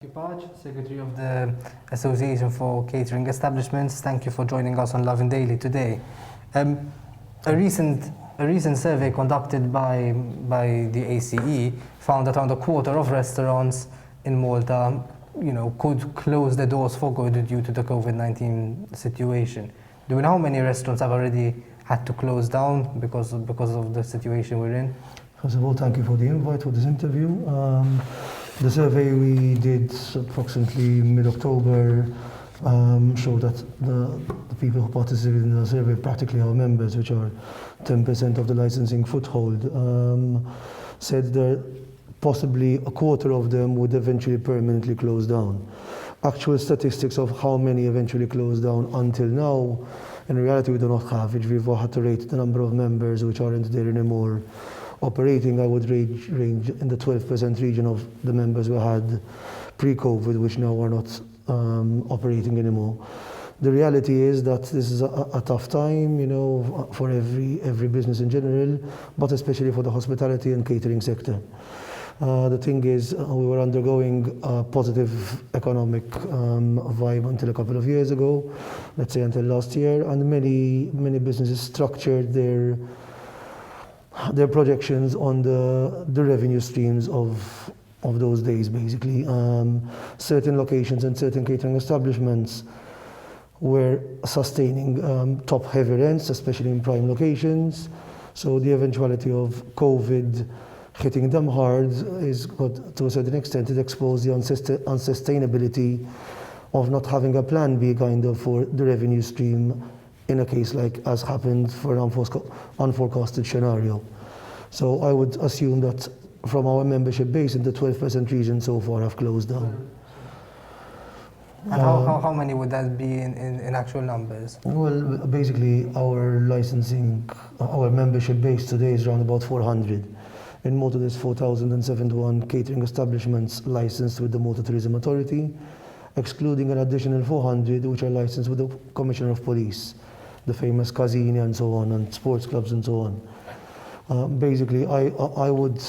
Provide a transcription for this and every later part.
Paj, Secretary of the Association for Catering Establishments. Thank you for joining us on Lovin Daily today. A recent survey conducted by the ACE found that around a quarter of restaurants in Malta, could close their doors for good due to the COVID-19 situation. Do we know how many restaurants have already had to close down because of the situation we're in? First of all, thank you for the invite for this interview. The survey we did approximately mid-October showed that the people who participated in the survey, practically our members, which are 10% of the licensing foothold, said that possibly a quarter of them would eventually permanently close down. Actual statistics of how many eventually closed down until now, in reality we do not have it. We've had to rate the number of members which aren't there anymore operating. I would range in the 12% region of the members we had pre-COVID, which now are not operating anymore. The reality is that this is a tough time, for every business in general, but especially for the hospitality and catering sector. The thing is, we were undergoing a positive economic vibe until a couple of years ago, let's say until last year, and many businesses structured their projections on the revenue streams of those days, basically. Certain locations and certain catering establishments were sustaining top-heavy rents, especially in prime locations. So the eventuality of COVID hitting them hard is, to a certain extent, it exposed the unsustainability of not having a plan B for the revenue stream in a case like as happened for an unforecasted scenario. So I would assume that from our membership base in the 12% region so far have closed down. And how many would that be in actual numbers? Well, basically our membership base today is around about 400. In Malta there's 4,071 catering establishments licensed with the Malta Tourism Authority, excluding an additional 400 which are licensed with the Commissioner of Police, the famous casini and so on, and sports clubs and so on. Basically, I would,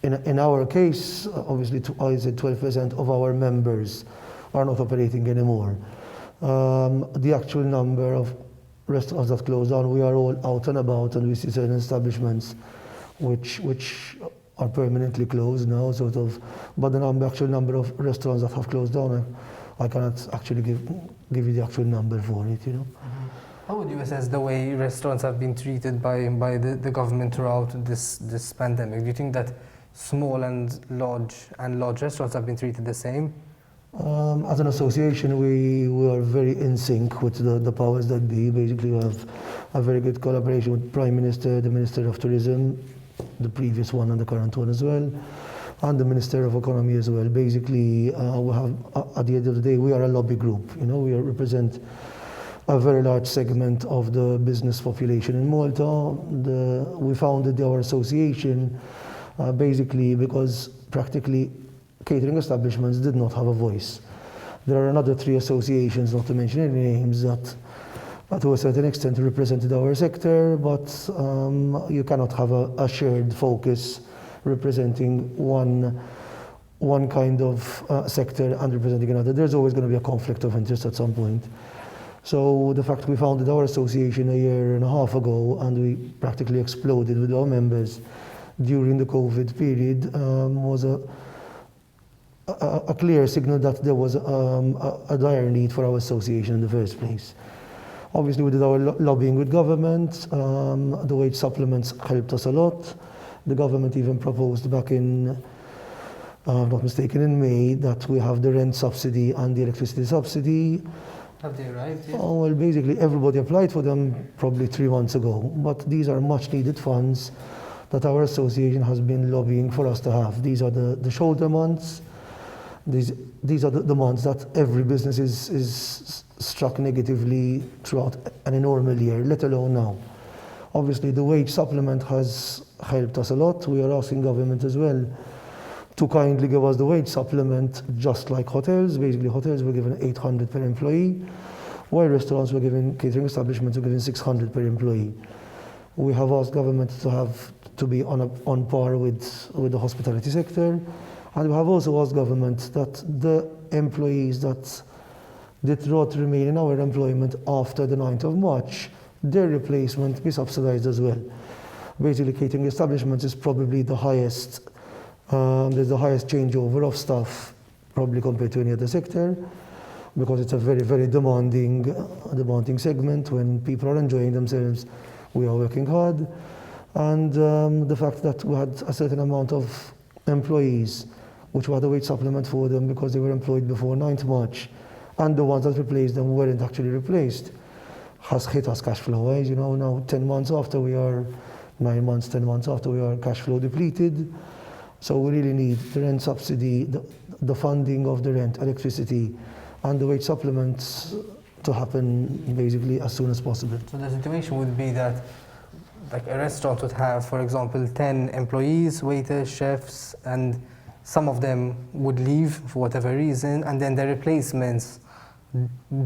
in our case, obviously, I said 12% of our members are not operating anymore. The actual number of restaurants that closed down, we are all out and about, and we see certain establishments which are permanently closed now, sort of. But the actual number of restaurants that have closed down, I cannot actually give you the actual number for it, Mm-hmm. How would you assess the way restaurants have been treated by the government throughout this pandemic? Do you think that small and large restaurants have been treated the same? As an association, we are very in sync with the powers that be. Basically, we have a very good collaboration with Prime Minister, the Minister of Tourism, the previous one and the current one as well, and the Minister of Economy as well. Basically, we have, at the end of the day, we are a lobby group. We represent a very large segment of the business population in Malta. We founded our association basically because practically catering establishments did not have a voice. There are another 3 associations, not to mention any names, that to a certain extent represented our sector, but you cannot have a shared focus representing one kind of sector and representing another. There's always going to be a conflict of interest at some point. So the fact we founded our association a year and a half ago and we practically exploded with our members during the COVID period was a clear signal that there was a dire need for our association in the first place. Obviously we did our lobbying with government. The wage supplements helped us a lot. The government even proposed back in, if I'm not mistaken, in May, that we have the rent subsidy and the electricity subsidy. Have they arrived yet? Oh, well, basically everybody applied for them probably 3 months ago, but these are much needed funds that our association has been lobbying for us to have. These are the shoulder months. These are the months that every business is struck negatively throughout an normal year, let alone now. Obviously the wage supplement has helped us a lot. We are asking government as well to kindly give us the wage supplement, just like hotels. Basically, hotels were given 800 per employee, while restaurants were given, catering establishments were given 600 per employee. We have asked government to be on par with the hospitality sector, And we have also asked government that the employees that did not remain in our employment after the 9th of March, their replacement be subsidized as well. Basically, catering establishments is probably the highest, there's the highest changeover of staff probably compared to any other sector, because it's a very, very demanding segment. When people are enjoying themselves, we are working hard. And the fact that we had a certain amount of employees, which we had a wage supplement for them because they were employed before 9th March, and the ones that replaced them weren't actually replaced, has hit us cash flow wise. You know, now 10 months after we are, 9 months, 10 months after we are cash flow depleted. So we really need the rent subsidy, the funding of the rent, electricity, and the wage supplements to happen basically as soon as possible. So the situation would be that like a restaurant would have, for example, 10 employees, waiters, chefs, and some of them would leave for whatever reason, and then the replacements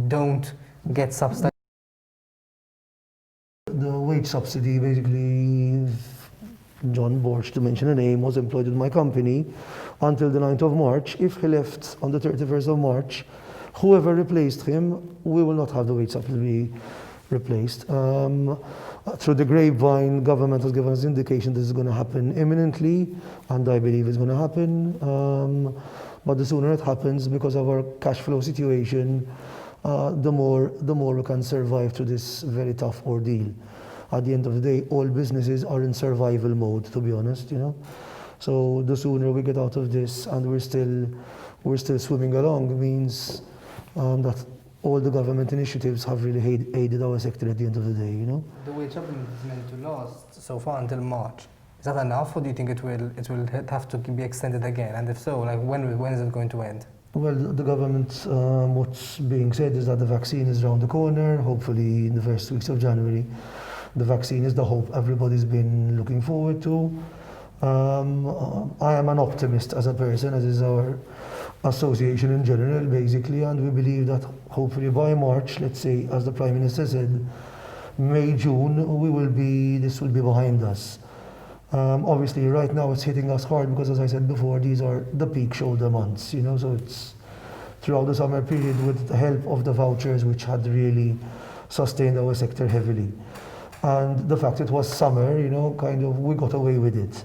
don't get subsidized. The wage subsidy, basically, John Borch, to mention a name, was employed with my company until the 9th of March. If he left on the 31st of March, whoever replaced him, we will not have the wage subsidy replaced. Through the grapevine, government has given us indication this is going to happen imminently, and I believe it's going to happen. But the sooner it happens, because of our cash flow situation, the more we can survive through this very tough ordeal. At the end of the day, all businesses are in survival mode, to be honest, you know. So the sooner we get out of this, and we're still swimming along, means that all the government initiatives have really aided our sector at the end of the day, you know. The wage supplement is meant to last so far until March. Is that enough, or do you think it will have to be extended again? And if so, like when is it going to end? Well, the government, what's being said is that the vaccine is around the corner, hopefully in the first weeks of January. The vaccine is the hope everybody's been looking forward to. I am an optimist as a person, as is our association in general, basically, and we believe that hopefully by March, let's say, as the Prime Minister said, May, June, this will be behind us. Obviously, right now it's hitting us hard because, as I said before, these are the peak shoulder months, you know, so it's throughout the summer period with the help of the vouchers, which had really sustained our sector heavily. And the fact it was summer, you know, kind of, we got away with it.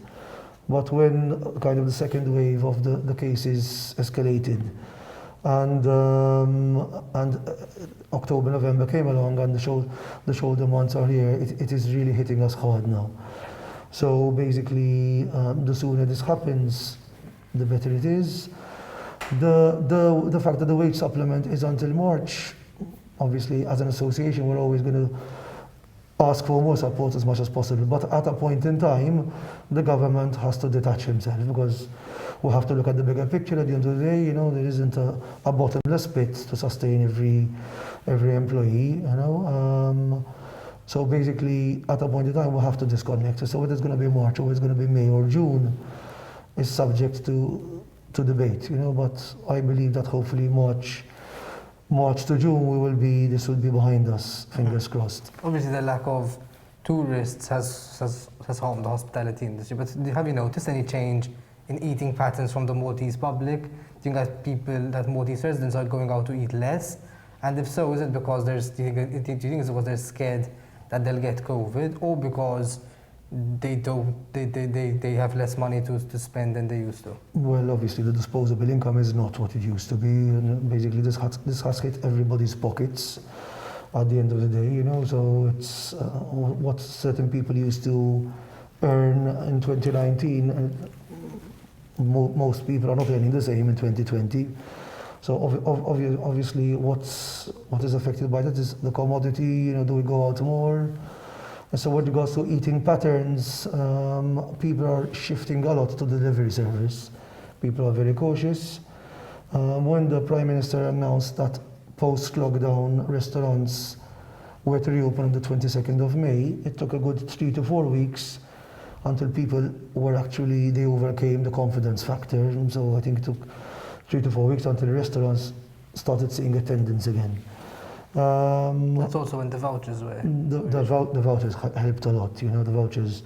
But when kind of the second wave of the cases escalated, and October, November came along, and the shoulder months are here, it is really hitting us hard now. So basically, the sooner this happens, the better it is. The fact that the wage supplement is until March, obviously, as an association, we're always going to ask for more support as much as possible. But at a point in time, the government has to detach himself, because we have to look at the bigger picture. At the end of the day, you know, there isn't a bottomless pit to sustain every employee, you know. So basically, at a point in time, we'll have to disconnect. So whether it's going to be March or it's going to be May or June is subject to debate, you know. But I believe that hopefully March to June, this will be behind us, fingers crossed. Obviously, the lack of tourists has harmed the hospitality industry, but have you noticed any change in eating patterns from the Maltese public? Do you think that Maltese residents are going out to eat less? And if so, is it because do you think it's because they're scared that they'll get COVID, or because they have less money to spend than they used to? Well, obviously the disposable income is not what it used to be. And basically, this has hit everybody's pockets at the end of the day, you know. So it's what certain people used to earn in 2019, and most people are not earning the same in 2020. So obviously, what is affected by that is the commodity. You know, do we go out more? And so with regards to eating patterns, people are shifting a lot to delivery service. People are very cautious. When the Prime Minister announced that post-lockdown restaurants were to reopen on the 22nd of May, it took a good 3 to 4 weeks until people they overcame the confidence factor. And so I think it took 3 to 4 weeks until the restaurants started seeing attendance again. That's also when the vouchers were. The vouchers helped a lot, you know, the vouchers.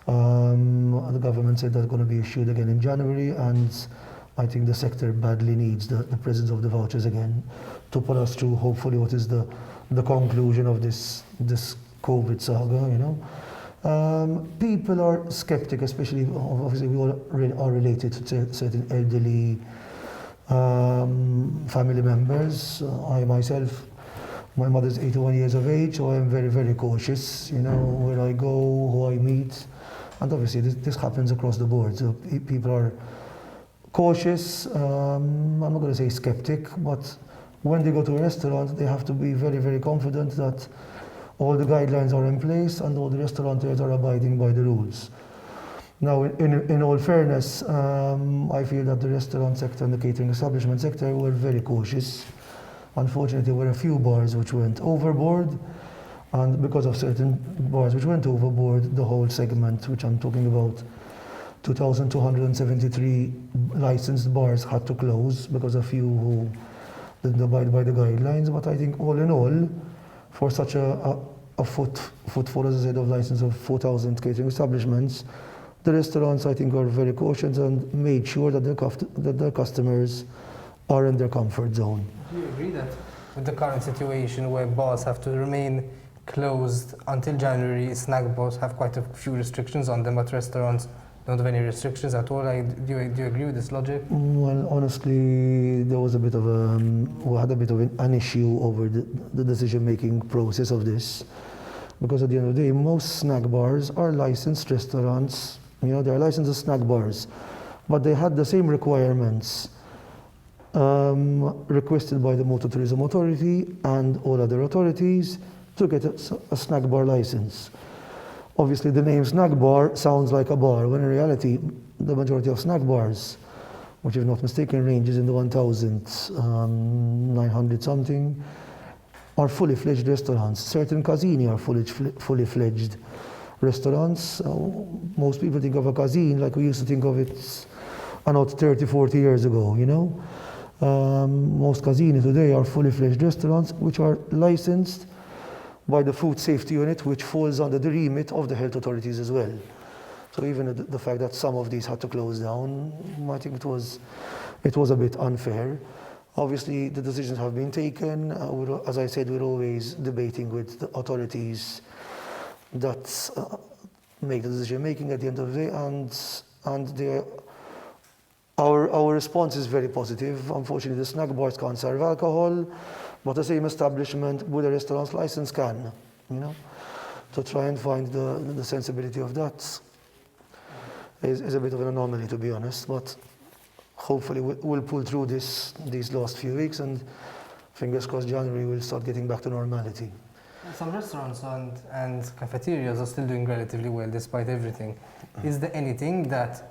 The government said they're going to be issued again in January, and I think the sector badly needs the presence of the vouchers again to put us through hopefully what is the conclusion of this COVID saga, you know. People are skeptic, especially obviously we all are related to certain elderly family members. I myself, my mother's 81 years of age, so I'm very, very cautious, you know, where I go, who I meet. And obviously this happens across the board. So people are cautious, I'm not going to say skeptic, but when they go to a restaurant, they have to be very, very confident that all the guidelines are in place and all the restaurateurs are abiding by the rules. Now, in all fairness, I feel that the restaurant sector and the catering establishment sector were very cautious. Unfortunately, there were a few bars which went overboard, and because of certain bars which went overboard, the whole segment, which I'm talking about, 2,273 licensed bars had to close because a few who didn't abide by the guidelines. But I think all in all, for such a footfall, as I said, of license of 4,000 catering establishments, the restaurants, I think, are very cautious and made sure that their customers are in their comfort zone. Do you agree that with the current situation where bars have to remain closed until January, snack bars have quite a few restrictions on them, but restaurants don't have any restrictions at all? Do you agree with this logic? Well, honestly, there was a bit of we had a bit of an issue over the decision-making process of this, because at the end of the day, most snack bars are licensed restaurants. You know, they're licensed as snack bars, but they had the same requirements requested by the Motor Tourism Authority and all other authorities to get a snack bar license. Obviously, the name snack bar sounds like a bar, when in reality, the majority of snack bars, which if not mistaken ranges in the 1,900 something, are fully fledged restaurants. Certain casini are fully fledged restaurants. Most people think of a casino like we used to think of it about 30, 40 years ago, you know. Most casinos today are fully fledged restaurants which are licensed by the Food Safety Unit, which falls under the remit of the health authorities as well. So even the fact that some of these had to close down, I think it was a bit unfair. Obviously, the decisions have been taken. As I said, we're always debating with the authorities that make the decision making at the end of the day, and our response is very positive. Unfortunately, the snack bars can't serve alcohol, but the same establishment with a restaurant's license can, you know. To try and find the sensibility of that is a bit of an anomaly, to be honest, but hopefully we'll pull through these last few weeks, and fingers crossed January we'll start getting back to normality. Some restaurants and cafeterias are still doing relatively well despite everything. Is there anything that,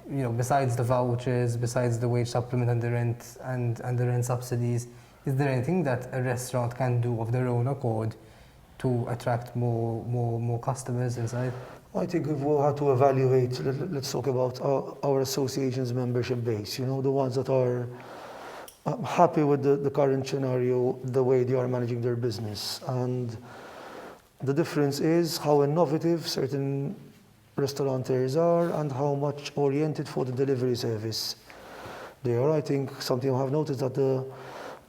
you know, besides the vouchers, besides the wage supplement and the rent and the rent subsidies, is there anything that a restaurant can do of their own accord to attract more customers inside? I think if we had to evaluate, let's talk about our association's membership base, you know, the ones that are happy with the current scenario, the way they are managing their business. And the difference is how innovative certain restaurateurs are and how much oriented for the delivery service they are. I think something I have noticed that the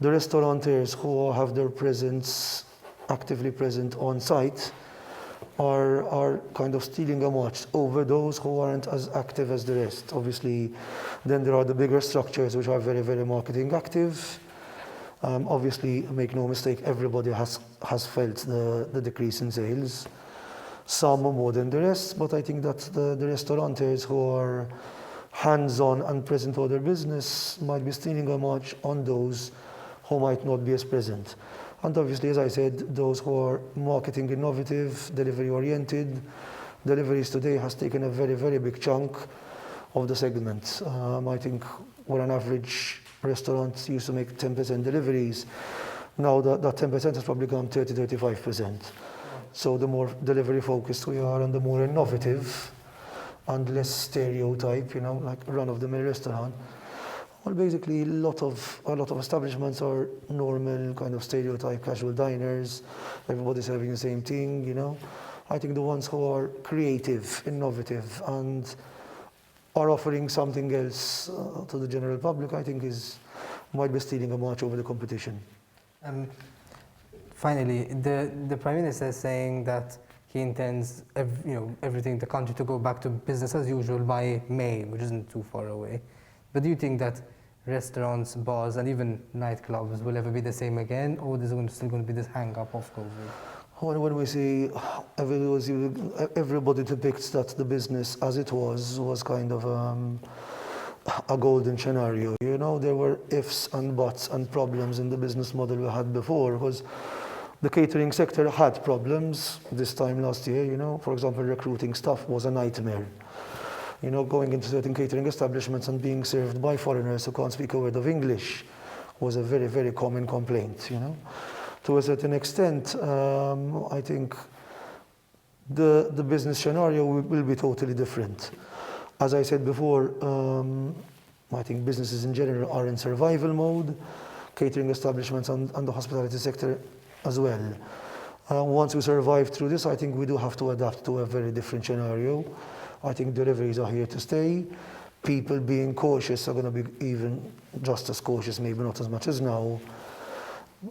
restaurateurs who have their presence actively present on site are kind of stealing a march over those who aren't as active as the rest. Obviously, then there are the bigger structures which are very, very marketing active. Obviously, make no mistake, everybody has felt the decrease in sales, some more than the rest, but I think that the restaurateurs who are hands-on and present for their business might be stealing a march on those who might not be as present. And obviously, as I said, those who are marketing innovative, delivery oriented, deliveries today has taken a very, very big chunk of the segment. I think where an average restaurant used to make 10% deliveries, now that 10% has probably gone 30-35%. So the more delivery focused we are and the more innovative and less stereotype, you know, like run-of-the-mill restaurant. Well, basically, a lot of establishments are normal, kind of stereotype, casual diners. Everybody's serving the same thing, you know. I think the ones who are creative, innovative, and are offering something else to the general public, I think might be stealing a march over the competition. Finally, the Prime Minister is saying that he intends everything, the country, to go back to business as usual by May, which isn't too far away. But do you think that restaurants, bars, and even nightclubs will ever be the same again, or there's still going to be this hang-up of COVID? When we say everybody depicts that the business as it was kind of a golden scenario. You know, there were ifs and buts and problems in the business model we had before, because the catering sector had problems this time last year. You know, for example, recruiting staff was a nightmare. You know, going into certain catering establishments and being served by foreigners who can't speak a word of English was a very, very common complaint, you know. To a certain extent, I think the business scenario will be totally different. As I said before, I think businesses in general are in survival mode, catering establishments and the hospitality sector as well. Once we survive through this, I think we do have to adapt to a very different scenario. I think deliveries are here to stay. People being cautious are going to be even just as cautious, maybe not as much as now,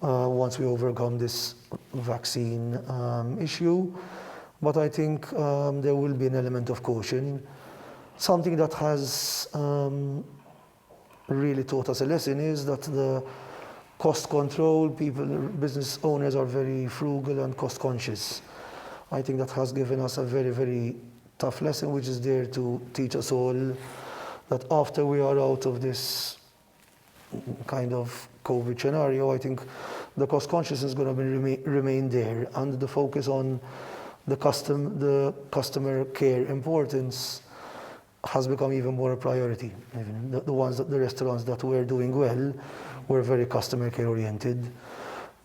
once we overcome this vaccine issue. But I think there will be an element of caution. Something that has really taught us a lesson is that the cost control, business owners are very frugal and cost conscious. I think that has given us a very, very tough lesson, which is there to teach us all that after we are out of this kind of COVID scenario, I think the cost consciousness is going to remain there, and the focus on the customer care importance has become even more a priority. Even the restaurants that were doing well were very customer care oriented.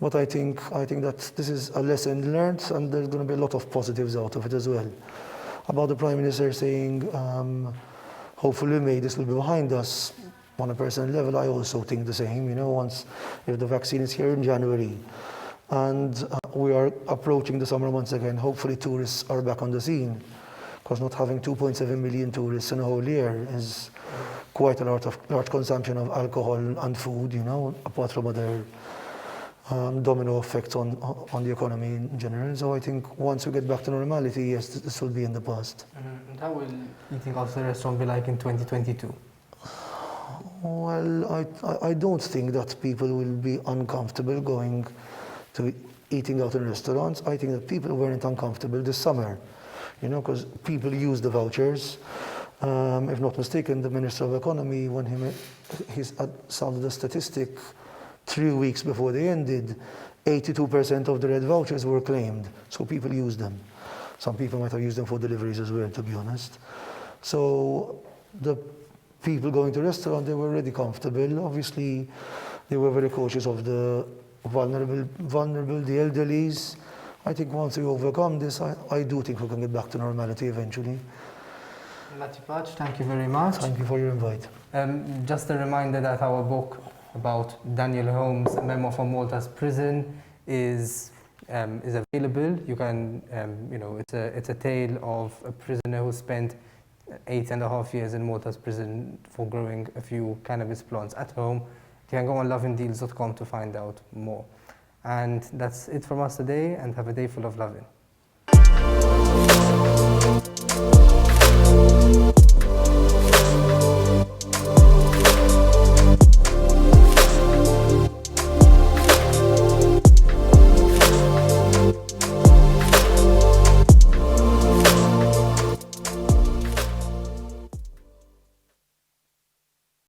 But I think that this is a lesson learned, and there's going to be a lot of positives out of it as well. About the Prime Minister saying, hopefully May this will be behind us. On a personal level, I also think the same. You know, if the vaccine is here in January, and we are approaching the summer months again, hopefully tourists are back on the scene, because not having 2.7 million tourists in a whole year is quite a large consumption of alcohol and food. You know, apart from other domino effects on the economy in general. So I think once we get back to normality, yes, this will be in the past. And how will eating out of the restaurant be like in 2022? Well, I don't think that people will be uncomfortable going to eating out in restaurants. I think that people weren't uncomfortable this summer, you know, because people use the vouchers. If not mistaken, the Minister of Economy, when he sounded a statistic 3 weeks before they ended, 82% of the red vouchers were claimed, so people used them. Some people might have used them for deliveries as well, to be honest. So the people going to restaurants, they were already comfortable. Obviously, they were very cautious of the vulnerable, the elderlies. I think once we overcome this, I do think we can get back to normality eventually. Matipach, thank you very much. Thank you for your invite. Just a reminder that our book about Daniel Holmes' Memo from Malta's Prison is available. You can, it's a tale of a prisoner who spent 8.5 years in Malta's prison for growing a few cannabis plants at home. You can go on lovindeals.com to find out more. And that's it from us today, and have a day full of loving.